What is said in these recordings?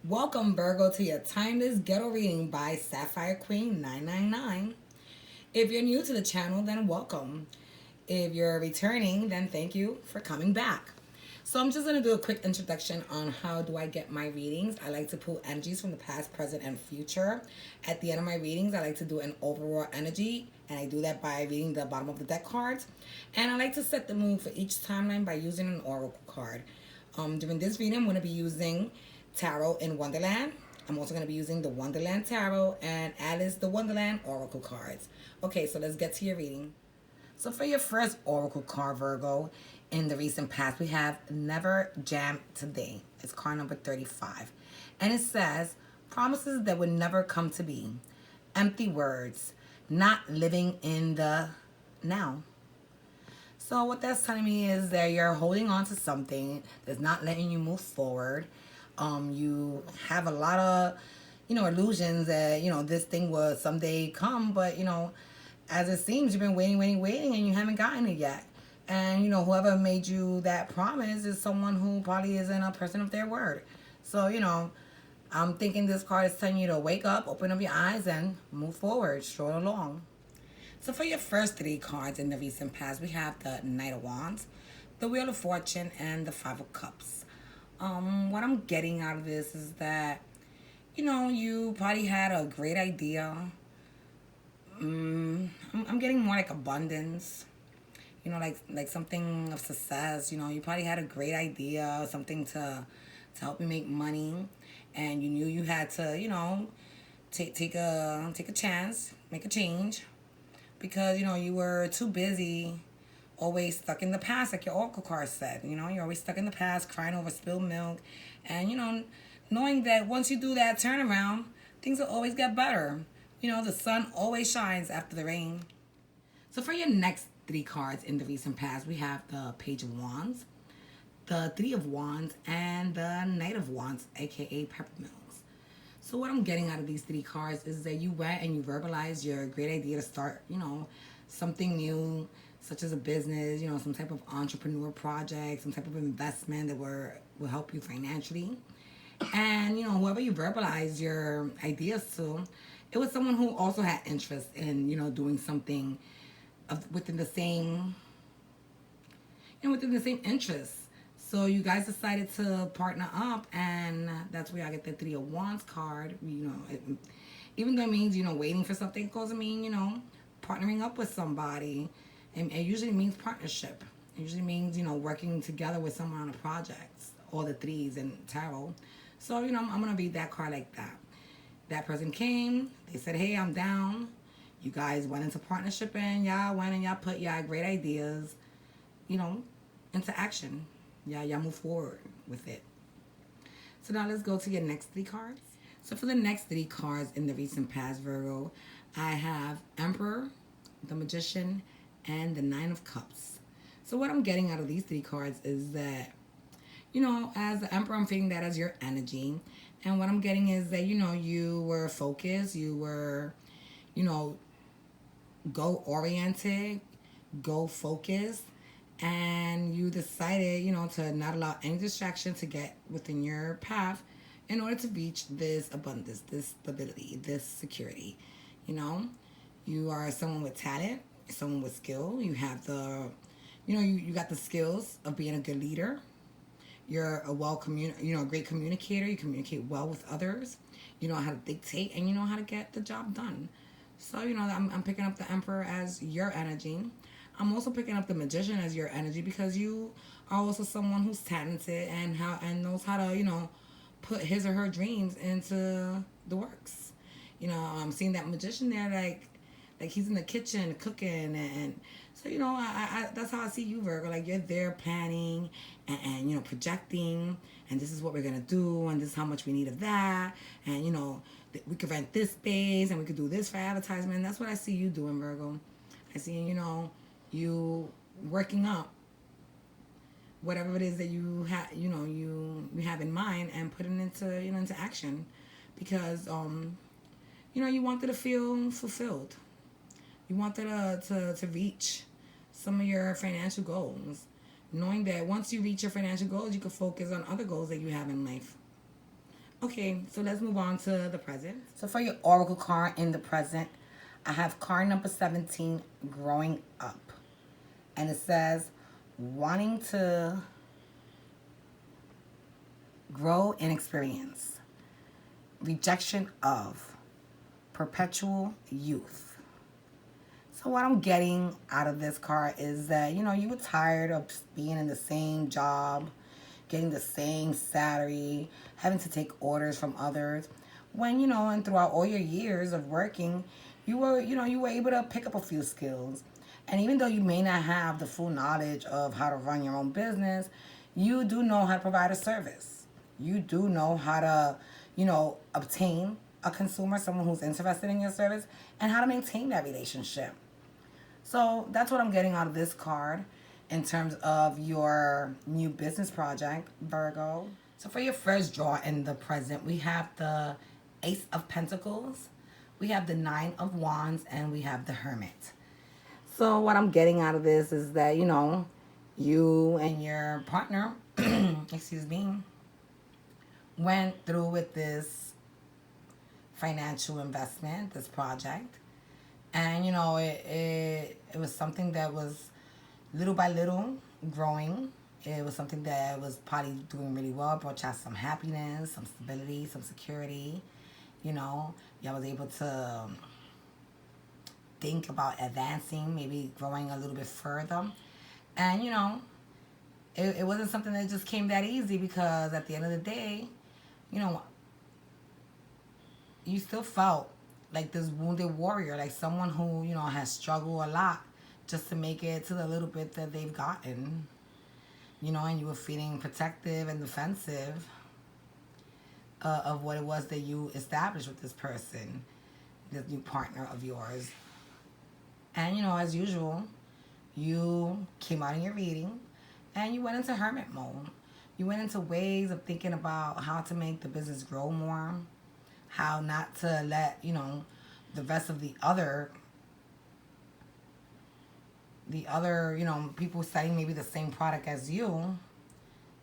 Welcome, Virgo, to your timeless ghetto reading by Sapphire Queen 999. If you're new to the channel, then welcome. If you're returning, then thank you for coming back. So I'm just going to do a quick introduction on how do I get my readings. I like to pull energies from the past, present, and future. At the end of my readings, I like to do an overall energy, and I do that by reading the bottom of the deck cards. And I like to set the mood for each timeline by using an oracle card. During this reading, I'm going to be using Tarot in Wonderland. I'm also going to be using the Wonderland Tarot and Alice the Wonderland Oracle cards. Okay, so let's get to your reading. So for your first Oracle card, Virgo, in the recent past, we have Never Jam Today. It's card number 35. And it says, promises that would never come to be. Empty words. Not living in the now. So what that's telling me is that you're holding on to something that's not letting you move forward. You have a lot of, illusions that, this thing will someday come, but, as it seems, you've been waiting, and you haven't gotten it yet. And, whoever made you that promise is someone who probably isn't a person of their word. So, I'm thinking this card is telling you to wake up, open up your eyes, and move forward, stroll along. So for your first three cards in the recent past, we have the Knight of Wands, the Wheel of Fortune, and the Five of Cups. What I'm getting out of this is that, you probably had a great idea. I'm getting more like abundance, like something of success. You probably had a great idea, something to help you make money, and you knew you had to, take a chance, make a change, because you were too busy, always stuck in the past, like your oracle card said. You're always stuck in the past, crying over spilled milk, and knowing that once you do that turnaround, things will always get better. The sun always shines after the rain. So for your next three cards in the recent past, we have the Page of Wands, the Three of Wands, and the Knight of Wands, aka Peppermills. So what I'm getting out of these three cards is that you went and you verbalized your great idea to start, something new, such as a business, some type of entrepreneur project, some type of investment that will help you financially. And, whoever you verbalized your ideas to, it was someone who also had interest in, doing something within the same, within the same interests. So you guys decided to partner up, and that's where I get the Three of Wands card. Even though it means, waiting for something, it doesn't mean, partnering up with somebody. And it usually means partnership. It usually means, working together with someone on a project. All the threes in tarot. So, I'm going to read that card like that. That person came. They said, hey, I'm down. You guys went into partnership, and y'all went and y'all put y'all great ideas, into action. Y'all move forward with it. So now let's go to your next three cards. So for the next three cards in the recent past, Virgo, I have Emperor, the Magician, and the Nine of Cups. So what I'm getting out of these three cards is that, as the Emperor, I'm feeling that as your energy. And what I'm getting is that, you were focused, you were, goal-oriented, goal-focused, and you decided, to not allow any distraction to get within your path in order to reach this abundance, this stability, this security. You are someone with talent, someone with skill. You have the, you got the skills of being a good leader. You're a a great communicator. You communicate well with others. You know how to dictate, and you know how to get the job done. So, I'm picking up the Emperor as your energy. I'm also picking up the Magician as your energy because you are also someone who's talented and knows how to, put his or her dreams into the works. I'm seeing that Magician there, like he's in the kitchen cooking, and so I that's how I see you, Virgo. Like, you're there planning and projecting, and this is what we're gonna do, and this is how much we need of that, and we could rent this space, and we could do this for advertisement. That's what I see you doing, Virgo. I see you working up whatever it is that you have you have in mind and putting into into action, because you wanted to feel fulfilled. You wanted to reach some of your financial goals, knowing that once you reach your financial goals, you can focus on other goals that you have in life. Okay, so let's move on to the present. So for your oracle card in the present, I have card number 17, growing up. And it says, wanting to grow and experience, rejection of, perpetual youth. So what I'm getting out of this card is that, you were tired of being in the same job, getting the same salary, having to take orders from others. When, and throughout all your years of working, you were able to pick up a few skills. And even though you may not have the full knowledge of how to run your own business, you do know how to provide a service. You do know how to, obtain a consumer, someone who's interested in your service, and how to maintain that relationship. So that's what I'm getting out of this card in terms of your new business project, Virgo. So for your first draw in the present, we have the Ace of Pentacles, we have the Nine of Wands, and we have the Hermit. So what I'm getting out of this is that, you and your partner, excuse me, went through with this financial investment, this project. And, it was something that was little by little growing. It was something that was probably doing really well, brought y'all some happiness, some stability, some security. Y'all was able to think about advancing, maybe growing a little bit further. And, it wasn't something that just came that easy, because at the end of the day, you know, you still felt like this wounded warrior, like someone who, has struggled a lot just to make it to the little bit that they've gotten, and you were feeling protective and defensive of what it was that you established with this person, this new partner of yours. And, as usual, you came out in your reading and you went into hermit mode. You went into ways of thinking about how to make the business grow more, how not to let, the rest of the other, people selling maybe the same product as you,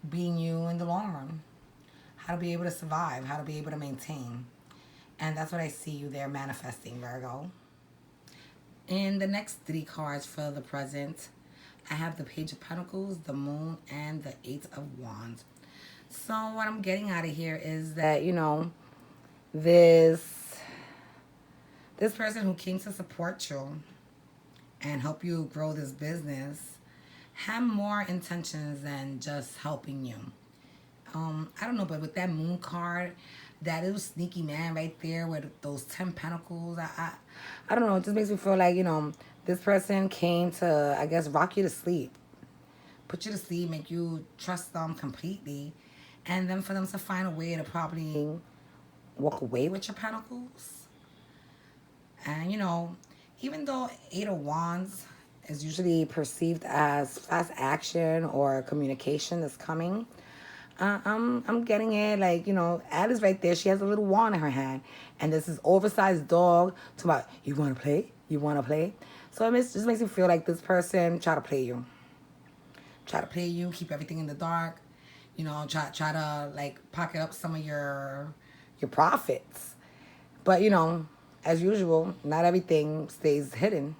being you in the long run. How to be able to survive, how to be able to maintain. And that's what I see you there manifesting, Virgo. In the next three cards for the present, I have the Page of Pentacles, the Moon, and the Eight of Wands. So what I'm getting out of here is that, this person who came to support you and help you grow this business have more intentions than just helping you. I don't know, but with that Moon card, that little sneaky man right there with those 10 pentacles, I don't know, it just makes me feel like, this person came to, I guess, rock you to sleep. Put you to sleep, make you trust them completely, and then for them to find a way to probably walk away with your pentacles. And, even though Eight of Wands is usually perceived as fast action or communication that's coming, I'm getting it like, Alice right there, she has a little wand in her hand, and this is oversized dog talking about, you want to play? You want to play? So it just makes me feel like this person try to play you. Try to play you, keep everything in the dark, try to like pocket up some of your profits. But, as usual, not everything stays hidden.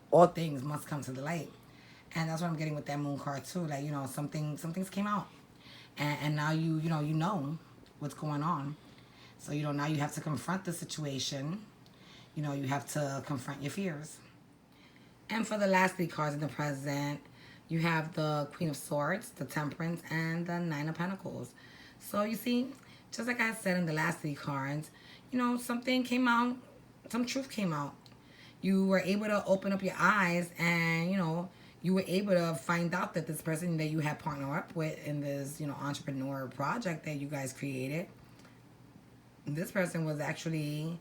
All things must come to the light. And that's what I'm getting with that Moon card too. Like, some things came out. And now you know what's going on. So, now you have to confront the situation. You have to confront your fears. And for the last three cards in the present, you have the Queen of Swords, the Temperance, and the Nine of Pentacles. So you see, just like I said in the last three cards, something came out, some truth came out. You were able to open up your eyes and, you were able to find out that this person that you had partnered up with in this, entrepreneur project that you guys created, this person was actually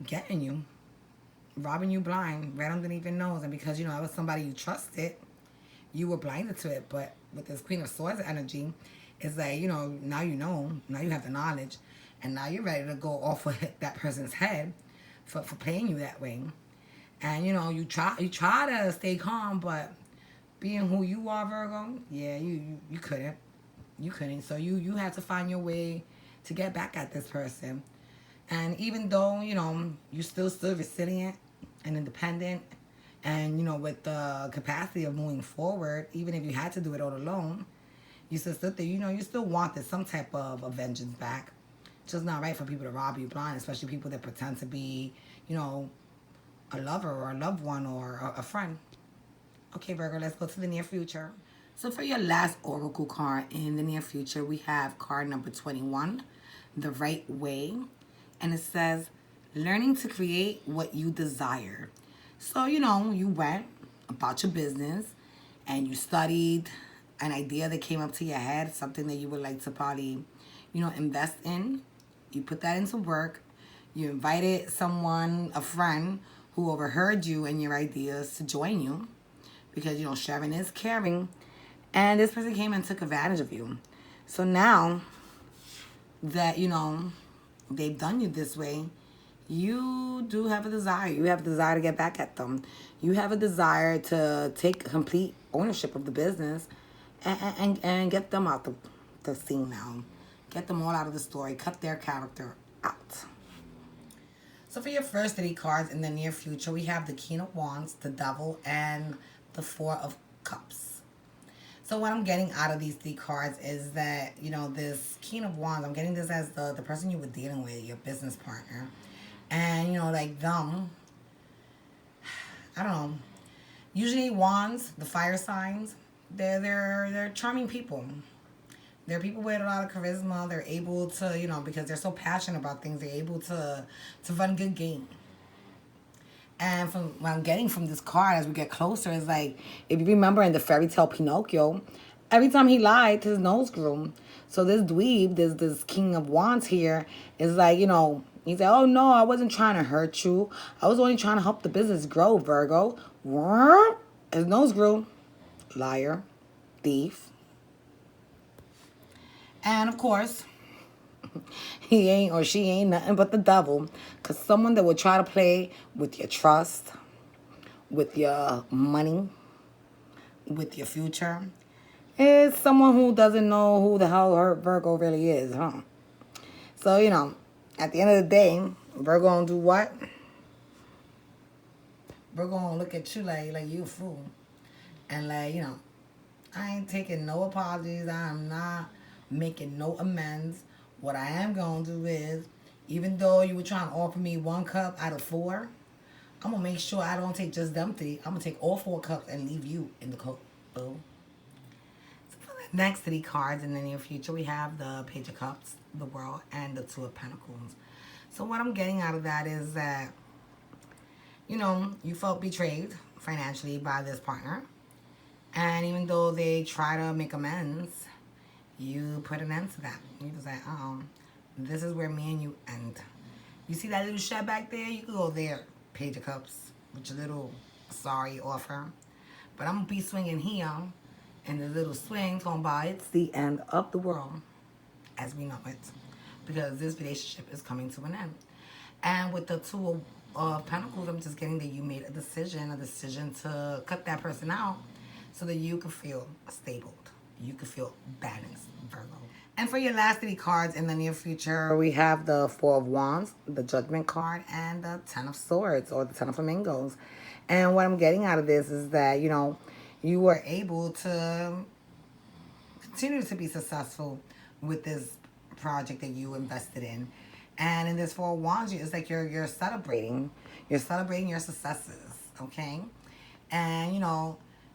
getting you, robbing you blind, right underneath your nose. And because, it was somebody you trusted, you were blinded to it. But with this Queen of Swords energy, it's like, now now you have the knowledge, and now you're ready to go off of that person's head for playing you that way. And, you try to stay calm, but being who you are, Virgo, yeah, you couldn't. You couldn't. So you had to find your way to get back at this person. And even though, you still stood resilient and independent and, with the capacity of moving forward, even if you had to do it all alone, you still stood there, you still wanted some type of a vengeance back. It's just not right for people to rob you blind, especially people that pretend to be, a lover or a loved one or a friend. Okay, Virgo, let's go to the near future. So for your last oracle card in the near future, we have card number 21, the right way. And it says, learning to create what you desire. So, you went about your business and you studied an idea that came up to your head, something that you would like to probably, invest in. You put that into work. You invited someone, a friend, who overheard you and your ideas to join you because, sharing is caring. And this person came and took advantage of you. So now that, they've done you this way, you do have a desire. You have a desire to get back at them. You have a desire to take complete ownership of the business and get them out the scene now. Get them all out of the story. Cut their character out. So for your first 3 cards in the near future, we have the King of Wands, the Devil, and the Four of Cups. So what I'm getting out of these 3 cards is that, this King of Wands, I'm getting this as the person you were dealing with, your business partner. And, like them, I don't know. Usually wands, the fire signs, they're charming people. They're people with a lot of charisma. They're able to, because they're so passionate about things, they're able to run good game. And from what I'm getting from this card as we get closer is like, if you remember in the fairy tale Pinocchio, every time he lied, his nose grew. So this dweeb, this King of Wands here, is like, he said, oh no, I wasn't trying to hurt you. I was only trying to help the business grow, Virgo. His nose grew. Liar. Thief. And of course, he ain't or she ain't nothing but the devil. Because someone that will try to play with your trust, with your money, with your future, is someone who doesn't know who the hell her Virgo really is, huh? So, at the end of the day, Virgo gonna do what? Virgo gonna look at you like you a fool. And I ain't taking no apologies. I'm not making no amends. What I am going to do is, even though you were trying to offer me 1 cup out of 4, I'm going to make sure I don't take just them 3. I'm going to take all 4 cups and leave you in the coat. Boo. So for the next 3 cards in the near future, we have the Page of Cups, the World, and the Two of Pentacles. So what I'm getting out of that is that, you felt betrayed financially by this partner. And even though they try to make amends, you put an end to that. You just like, this is where me and you end. You see that little shed back there? You can go there, Page of Cups, with your little sorry offer. But I'm going to be swinging here, and the little swing's going by. It's the end of the world as we know it. Because this relationship is coming to an end. And with the Two of Pentacles, I'm just getting that you made a decision to cut that person out so that you can feel stable. You can feel balanced, Virgo. And for your last 3 cards in the near future, we have the Four of Wands, the Judgment card, and the Ten of Swords, or the Ten of Flamingos. And what I'm getting out of this is that, you were able to continue to be successful with this project that you invested in. And in this Four of Wands, it's like you're celebrating. You're celebrating your successes, okay? And,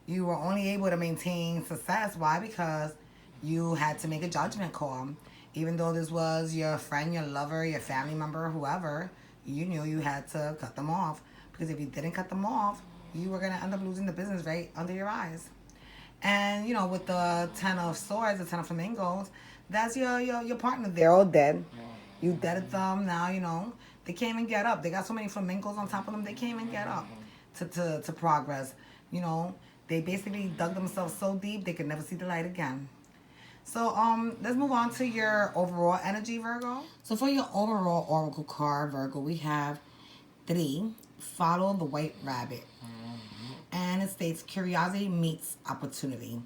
you were only able to maintain success. Why? Because you had to make a judgment call. Even though this was your friend, your lover, your family member, whoever, you knew you had to cut them off. Because if you didn't cut them off, you were going to end up losing the business right under your eyes. And, with the Ten of Swords, the Ten of Flamingos, that's your partner. They're all dead. You deaded them. Now, they can't even get up. They got so many flamingos on top of them, they can't even get up to progress. They basically dug themselves so deep they could never see the light again. So let's move on to your overall energy, Virgo. So for your overall oracle card, Virgo, we have 3, follow the white rabbit. And it states curiosity meets opportunity.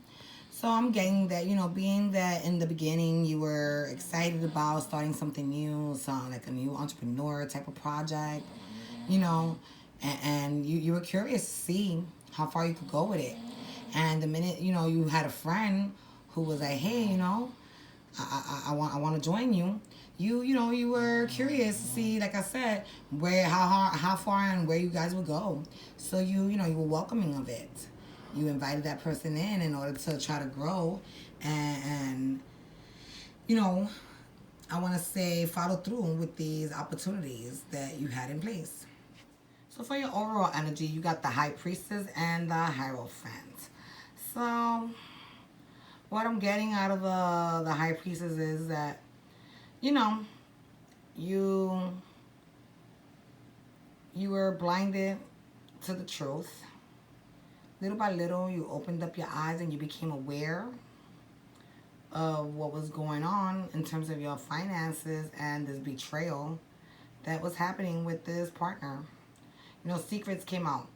So So I'm getting that, being that in the beginning you were excited about starting something new, so like a new entrepreneur type of project, you know, and you were curious to see how far you could go with it. And the minute, you had a friend who was like, hey, I want to join you. You were curious to see, like I said, where how far and where you guys would go. So you were welcoming of it. You invited that person in order to try to grow, and you know I want to say follow through with these opportunities that you had in place. So for your overall energy, you got the High Priestess and the Hierophant. So what I'm getting out of the High Priestess is that you know you you were blinded to the truth. Little by little, you opened up your eyes and you became aware of what was going on in terms of your finances and this betrayal that was happening with this partner. Secrets came out,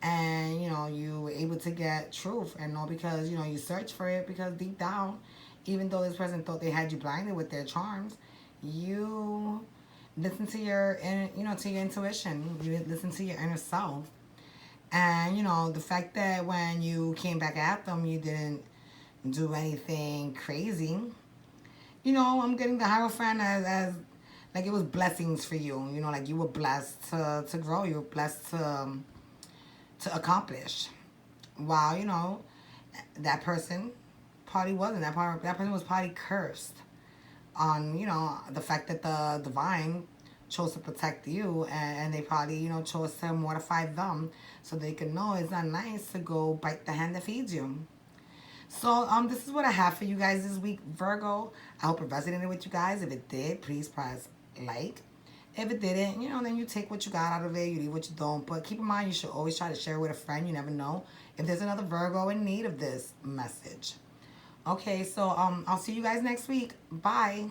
and you were able to get truth, and all because you searched for it, because deep down, even though this person thought they had you blinded with their charms, you listen to your to your intuition. You listen to your inner self. And the fact that when you came back at them, you didn't do anything crazy. I'm getting the Hierophant as like it was blessings for you. Like you were blessed to grow. You were blessed to accomplish. While that person probably wasn't. That person was probably cursed on the fact that the divine chose to protect you, and they probably chose to mortify them so they could know it's not nice to go bite the hand that feeds you. So this is what I have for you guys this week, Virgo. I hope it resonated with you guys. If it did, please press like. If it didn't, then you take what you got out of it, you leave what you don't. But keep in mind, you should always try to share it with a friend. You never know if there's another Virgo in need of this message. Okay, so I'll see you guys next week. Bye.